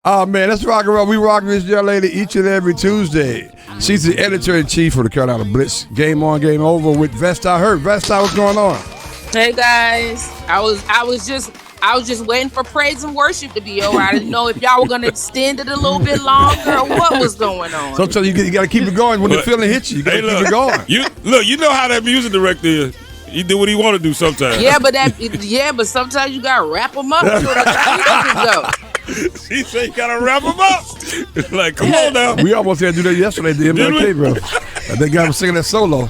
Oh, man, let's rock and roll. We rock this young lady each and every Tuesday. She's the editor-in-chief for the Carolina Blitz. Game on, game over with Vashti. Vashti, what's going on? Hey, guys. I was just waiting for praise and worship to be over. I didn't know if y'all were going to extend it a little bit longer or what was going on. Sometimes you got to keep it going. When the feeling hits you, you got to keep it going. You know how that music director is. He do what he want to do sometimes. Yeah, but sometimes you got to wrap them up. She said you got to wrap them up. Like, come on now. We almost had to do that yesterday at the MLK, bro. They got him singing that solo.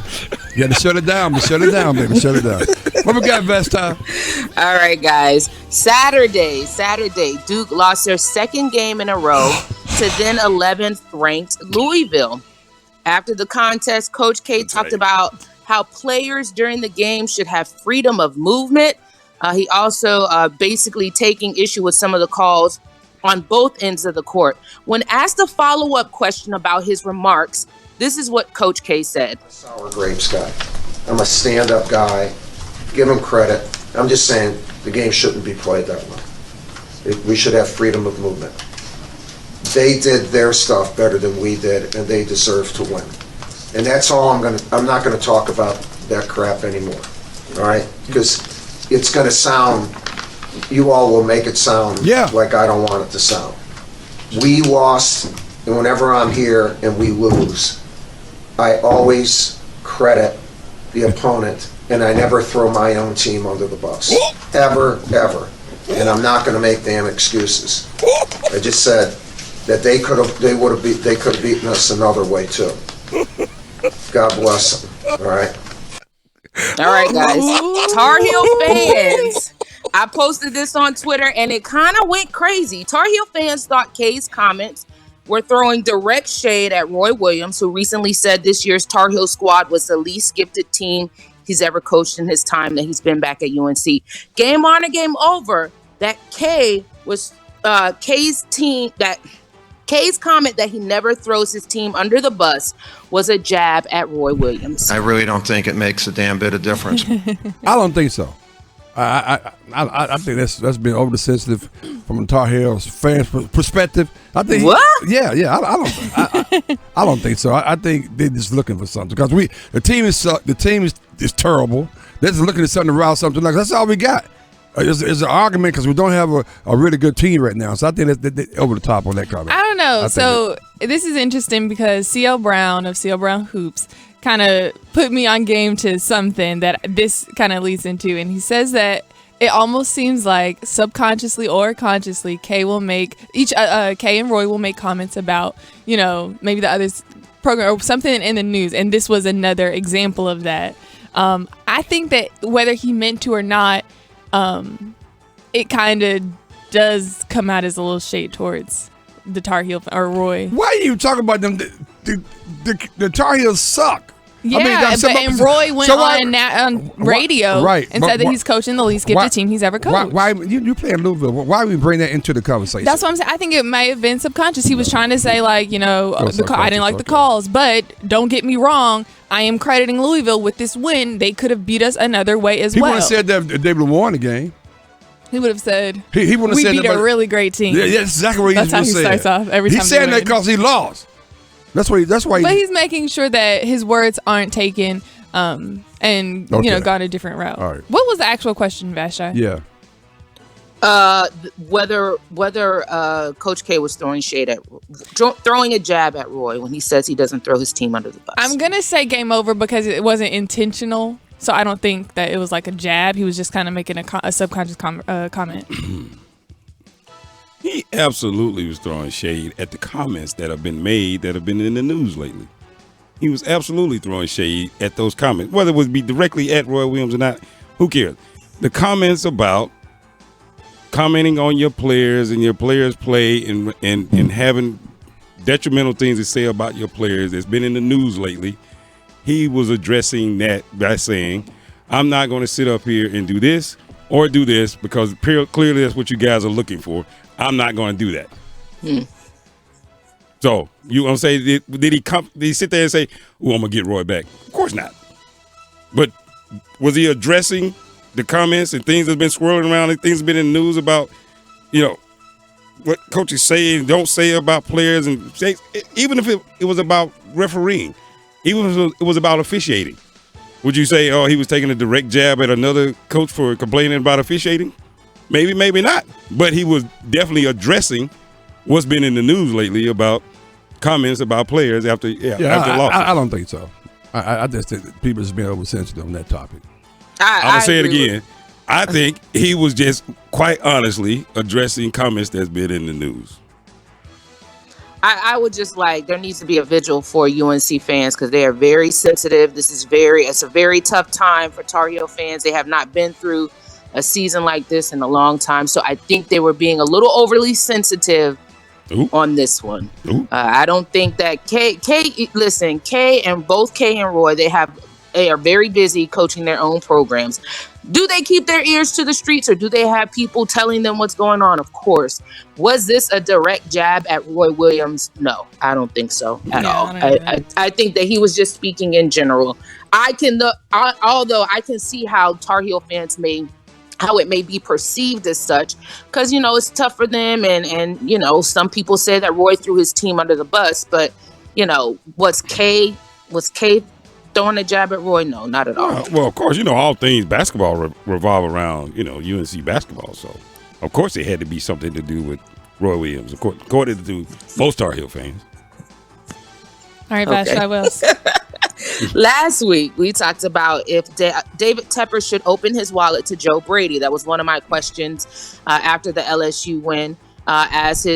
You had to shut it down, but shut it down, baby. Shut it down. What we got, Vashti? All right, guys. Saturday, Duke lost their second game in a row to then 11th ranked Louisville. After the contest, Coach K talked about how players during the game should have freedom of movement. He also basically taking issue with some of the calls on both ends of the court. When asked a follow-up question about his remarks, this is what Coach K said. Sour grapes guy. I'm a stand-up guy. Give him credit. I'm just saying the game shouldn't be played that way. We should have freedom of movement. They did their stuff better than we did, and they deserve to win. And that's all I'm not gonna talk about that crap anymore. All right? Because it's gonna sound, you all will make it sound like I don't want it to sound. We lost, and whenever I'm here and we lose, I always credit the opponent, and I never throw my own team under the bus. Ever. And I'm not gonna make damn excuses. I just said that they could have beaten us another way too. God bless them. All right, guys. Tar Heel fans. I posted this on Twitter and it kind of went crazy. Tar Heel fans thought K's comments were throwing direct shade at Roy Williams, who recently said this year's Tar Heel squad was the least gifted team he's ever coached in his time that he's been back at UNC. Game on and game over. That K's comment that he never throws his team under the bus was a jab at Roy Williams. I really don't think it makes a damn bit of difference. I don't think so. I think that's been overly sensitive from the Tar Heels fans' perspective. I think what? Yeah. I don't think so. I think they're just looking for something because the team is terrible. They're just looking at something to rouse something like that's all we got. It's an argument because we don't have a really good team right now. So I think that's over the top on that comment. I don't know. So this is interesting because CL Brown of CL Brown Hoops kind of put me on game to something that this kind of leads into. And he says that it almost seems like subconsciously or consciously Kay and Roy will make comments about, maybe the other's program or something in the news. And this was another example of that. I think that whether he meant to or not, it kind of does come out as a little shade towards the Tar Heel or Roy. Why are you talking about them? The Tar Heels suck. Yeah, and Roy went on radio and said that he's coaching the least gifted team he's ever coached. Why you play in Louisville? Why we bring that into the conversation? That's what I'm saying. I think it may have been subconscious. He was trying to say I didn't like the calls, but don't get me wrong. I am crediting Louisville with this win. They could have beat us another way as well. He would have said that if they would have won the game. He would have said, we beat a really great team. Yeah, that's exactly what that's how he starts off every time. He's saying that because he lost. That's why. But he's making sure that his words aren't taken gone a different route. All right. What was the actual question, Vashti? Yeah. Whether Coach K was throwing a jab at Roy when he says he doesn't throw his team under the bus. I'm gonna say game over because it wasn't intentional. So I don't think that it was like a jab. He was just kind of making a subconscious comment. He absolutely was throwing shade at the comments that have been made that have been in the news lately. He was absolutely throwing shade at those comments, whether it would be directly at Roy Williams or not. Who cares? The comments about commenting on your players and your players' play and having detrimental things to say about your players that's been in the news lately. He was addressing that by saying, I'm not going to sit up here and do this or do this because clearly that's what you guys are looking for. I'm not going to do that. So, you want to say, did he sit there and say, oh, I'm going to get Roy back? Of course not. But was he addressing the comments and things that's been swirling around and things that's been in the news about, what coaches say and don't say about players, and say, even if it was about refereeing, even if it was about officiating, would you say, oh, he was taking a direct jab at another coach for complaining about officiating? Maybe, maybe not. But he was definitely addressing what's been in the news lately about comments about players after losses. I don't think so. I just think that people just being oversensitive on that topic. I'm going to say it again. I think he was just quite honestly addressing comments that's been in the news. I would just there needs to be a vigil for UNC fans because they are very sensitive. It's a very tough time for Tar Heel fans. They have not been through a season like this in a long time. So I think they were being a little overly sensitive on this one. I don't think that Kay and both Kay and Roy, they are very busy coaching their own programs. Do they keep their ears to the streets or do they have people telling them what's going on? Of course. Was this a direct jab at Roy Williams? No, I don't think so at all. I think that he was just speaking in general. Although I can see how Tar Heel fans how it may be perceived as such, because, it's tough for them. And some people say that Roy threw his team under the bus, but, was Kay throwing a jab at Roy? No, not at all. Well, of course, all things basketball revolve around, UNC basketball. So, of course, it had to be something to do with Roy Williams, according to most Tar Heel fans. All right, Vashti, I will. Last week, we talked about if David Tepper should open his wallet to Joe Brady. That was one of my questions after the LSU win as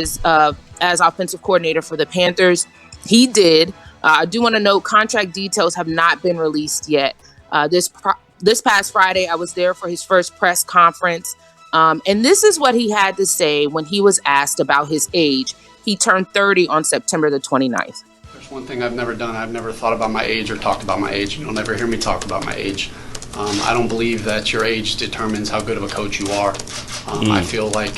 offensive coordinator for the Panthers. He did. I do want to note contract details have not been released yet. This past Friday, I was there for his first press conference. And this is what he had to say when he was asked about his age. He turned 30 on September the 29th. There's one thing I've never done. I've never thought about my age or talked about my age. You'll never hear me talk about my age. I don't believe that your age determines how good of a coach you are. I feel like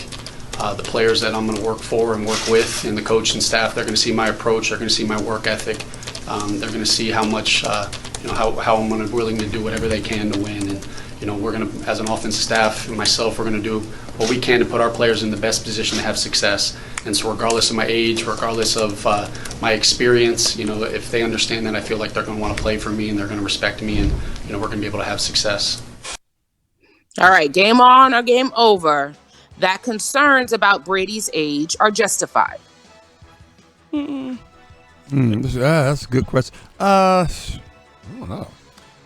the players that I'm going to work for and work with and the coach and staff, they're going to see my approach, they're going to see my work ethic. They're going to see how much, how I'm willing to do whatever they can to win. And, we're going to, as an offensive staff and myself, we're going to do what we can to put our players in the best position to have success. And so regardless of my age, regardless of my experience, if they understand that, I feel like they're going to want to play for me and they're going to respect me and, we're going to be able to have success. All right, game on or game over. That concerns about Brady's age are justified. That's a good question. I don't know.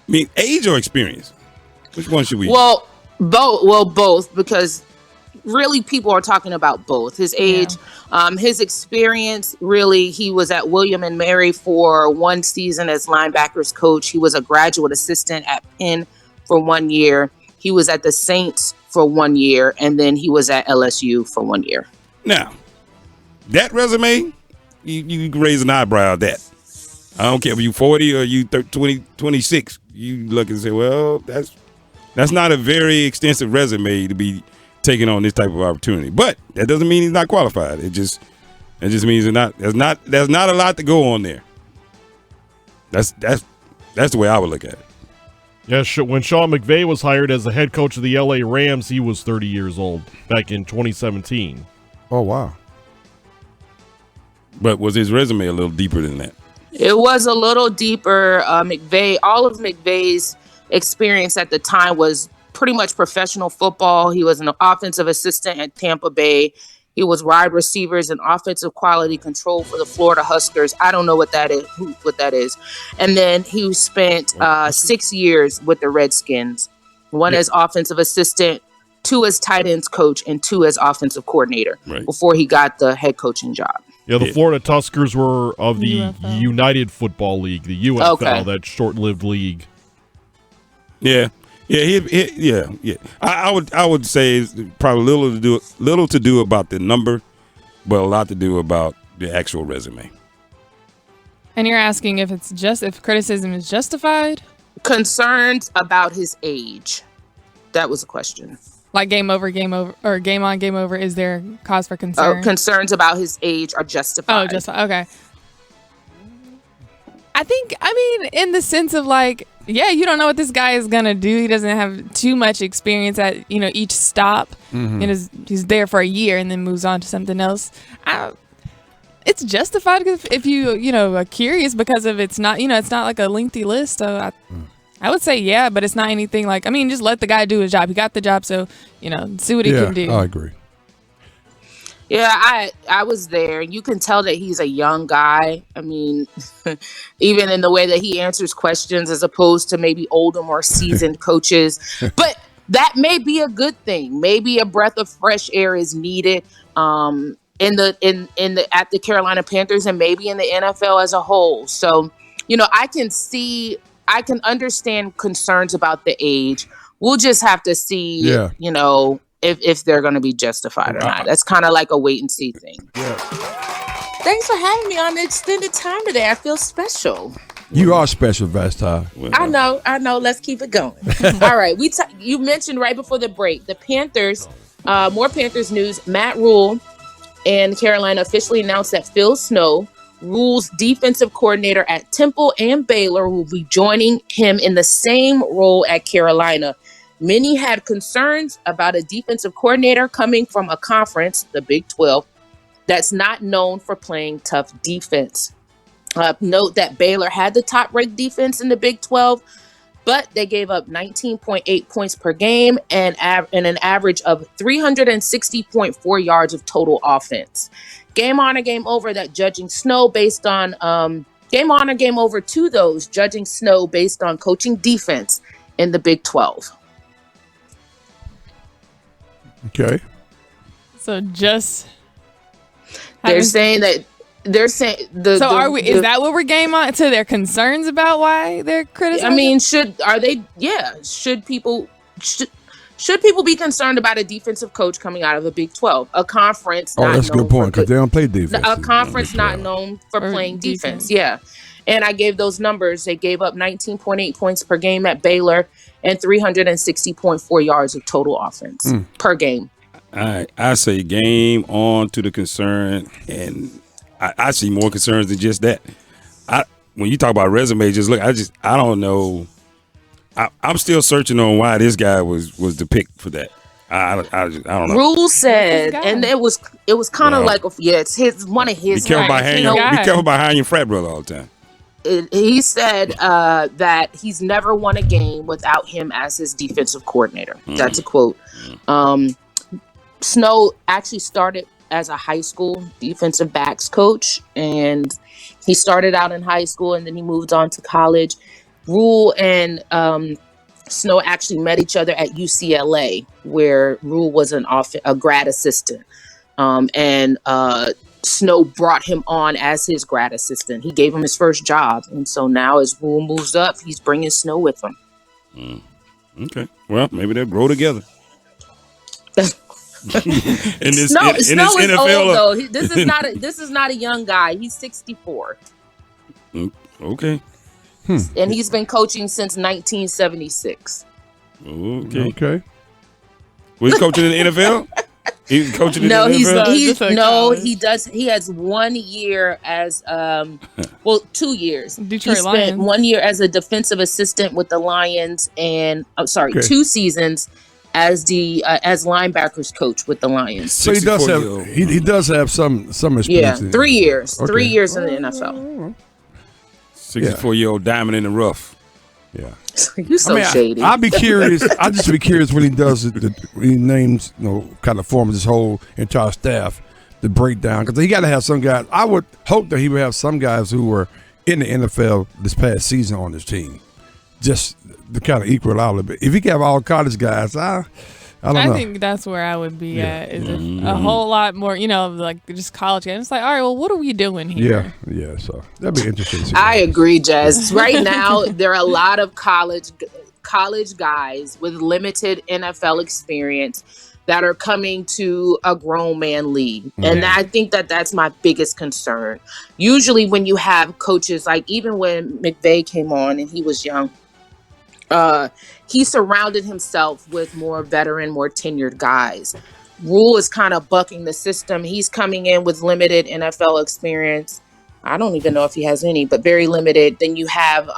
I mean, age or experience? Which one should we? Well, both, because really people are talking about both. His age, his experience, really, he was at William and Mary for one season as linebackers coach. He was a graduate assistant at Penn for 1 year. He was at the Saints for 1 year, and then he was at LSU for 1 year. Now, that resume, you can raise an eyebrow at that. I don't care if you 40 or you 26. You look and say, well, that's not a very extensive resume to be taking on this type of opportunity. But that doesn't mean he's not qualified. It just means there's not a lot to go on there. That's the way I would look at it. Yes, when Sean McVay was hired as the head coach of the LA Rams, he was 30 years old back in 2017. Oh, wow. But was his resume a little deeper than that? It was a little deeper. All of McVay's experience at the time was pretty much professional football. He was an offensive assistant at Tampa Bay. He was wide receivers and offensive quality control for the Florida Huskers. I don't know what that is. And then he spent 6 years with the Redskins, one as offensive assistant, 2 as tight ends coach, and 2 as offensive coordinator before he got the head coaching job. Yeah, the Florida Tuskers were of the United Football League, the UFL, that short-lived league. Yeah. Yeah, I would say it's probably little to do about the number, but a lot to do about the actual resume. And you're asking if criticism is justified? Concerns about his age. That was a question. Like game over, or game on, game over. Is there cause for concern? Concerns about his age are justified. Oh, justified. Okay. in the sense of like, yeah, you don't know what this guy is gonna do. He doesn't have too much experience at each stop. He's there for a year and then moves on to something else. It's justified if you are curious because of it's not like a lengthy list. So I would say yeah, but it's not anything like, just let the guy do his job. He got the job, so see what he can do. I agree. Yeah, I was there. You can tell that he's a young guy. Even in the way that he answers questions as opposed to maybe older, more seasoned coaches. But that may be a good thing. Maybe a breath of fresh air is needed at the Carolina Panthers and maybe in the NFL as a whole. So, I can understand concerns about the age. We'll just have to see, if they're going to be justified or not. That's kind of like a wait and see thing. Yeah. Thanks for having me on the extended time today. I feel special. You are special, Vashti. I know. Let's keep it going. All right. You mentioned right before the break, the Panthers, more Panthers news. Matt Rule and Carolina officially announced that Phil Snow, Rule's defensive coordinator at Temple and Baylor, will be joining him in the same role at Carolina. Many had concerns about a defensive coordinator coming from a conference, the Big 12, that's not known for playing tough defense. Note that Baylor had the top-ranked defense in the Big 12, but they gave up 19.8 points per game and an average of 360.4 yards of total offense. Game on or game over that judging Snow based on game on or game over to those judging Snow based on coaching defense in the Big 12. Okay. So just they're saying that is that what we're game on to their concerns about why they're criticizing? Should people be concerned about a defensive coach coming out of the Big 12, a conference? That's a good point because they don't play defense. A conference not known for playing defense. Yeah. And I gave those numbers. They gave up 19.8 points per game at Baylor and 360.4 yards of total offense per game. I say game on to the concern, and I see more concerns than just that. When you talk about resume, I don't know. I'm still searching on why this guy was the pick for that. I don't know. Rule said, and it was kind of like it's one of his. Be careful behind your frat brother all the time. He said that he's never won a game without him as his defensive coordinator. That's a quote. Snow actually started as a high school defensive backs coach, and he started out in high school and then he moved on to college. Rule and Snow actually met each other at UCLA, where Rule was a grad assistant, and Snow brought him on as his grad assistant. He gave him his first job, and so now as Rule moves up, he's bringing Snow with him. Okay, well, maybe they'll grow together. Snow is NFL, old though. This is not a young guy. He's 64. Okay. And he's been coaching since 1976. Okay. Was he coaching in the NFL? He's coaching in the NFL? He does. He has 1 year as 2 years. Detroit he Lions. spent 1 year as a defensive assistant with the Lions, and 2 seasons as the as linebackers coach with the Lions. So he does have some experience. Yeah, 3 years. Okay. 3 years in the NFL. 64-year-old diamond in the rough. Yeah. You're so shady. I'd be curious. I'd just be curious when he does it. When he names, kind of forms his whole entire staff, the breakdown. Because he got to have some guys. I would hope that he would have some guys who were in the NFL this past season on his team, just to kind of equal out a little bit. If he could have all college guys, I don't know. I think that's where I would be at. Is a whole lot more, like just college games. It's like, all right, well, what are we doing here? Yeah. So that'd be interesting. I agree, Jess. Right now, there are a lot of college guys with limited NFL experience that are coming to a grown man league. And I think that's my biggest concern. Usually when you have coaches, like even when McVay came on and he was young, he surrounded himself with more veteran, more tenured guys. Rule is kind of bucking the system. He's coming in with limited NFL experience. I don't even know if he has any, but very limited. Then you have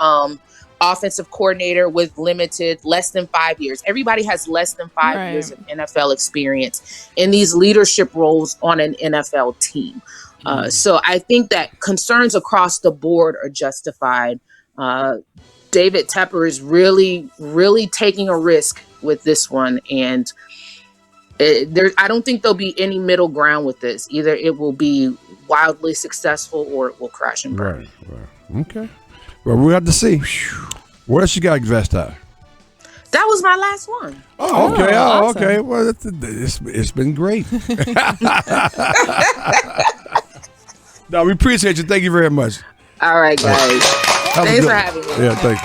offensive coordinator with less than 5 years. Everybody has less than 5 years of NFL experience in these leadership roles on an NFL team. So I think that concerns across the board are justified. David Tepper is really, really taking a risk with this one. And I don't think there'll be any middle ground with this. Either it will be wildly successful or it will crash and burn. Right. Okay. Well, we'll have to see. What else you got, Vashti? That was my last one. Oh, okay. Awesome. Okay. Well, it's been great. No, we appreciate you. Thank you very much. All right, guys. Thanks for having me. Yeah, thanks.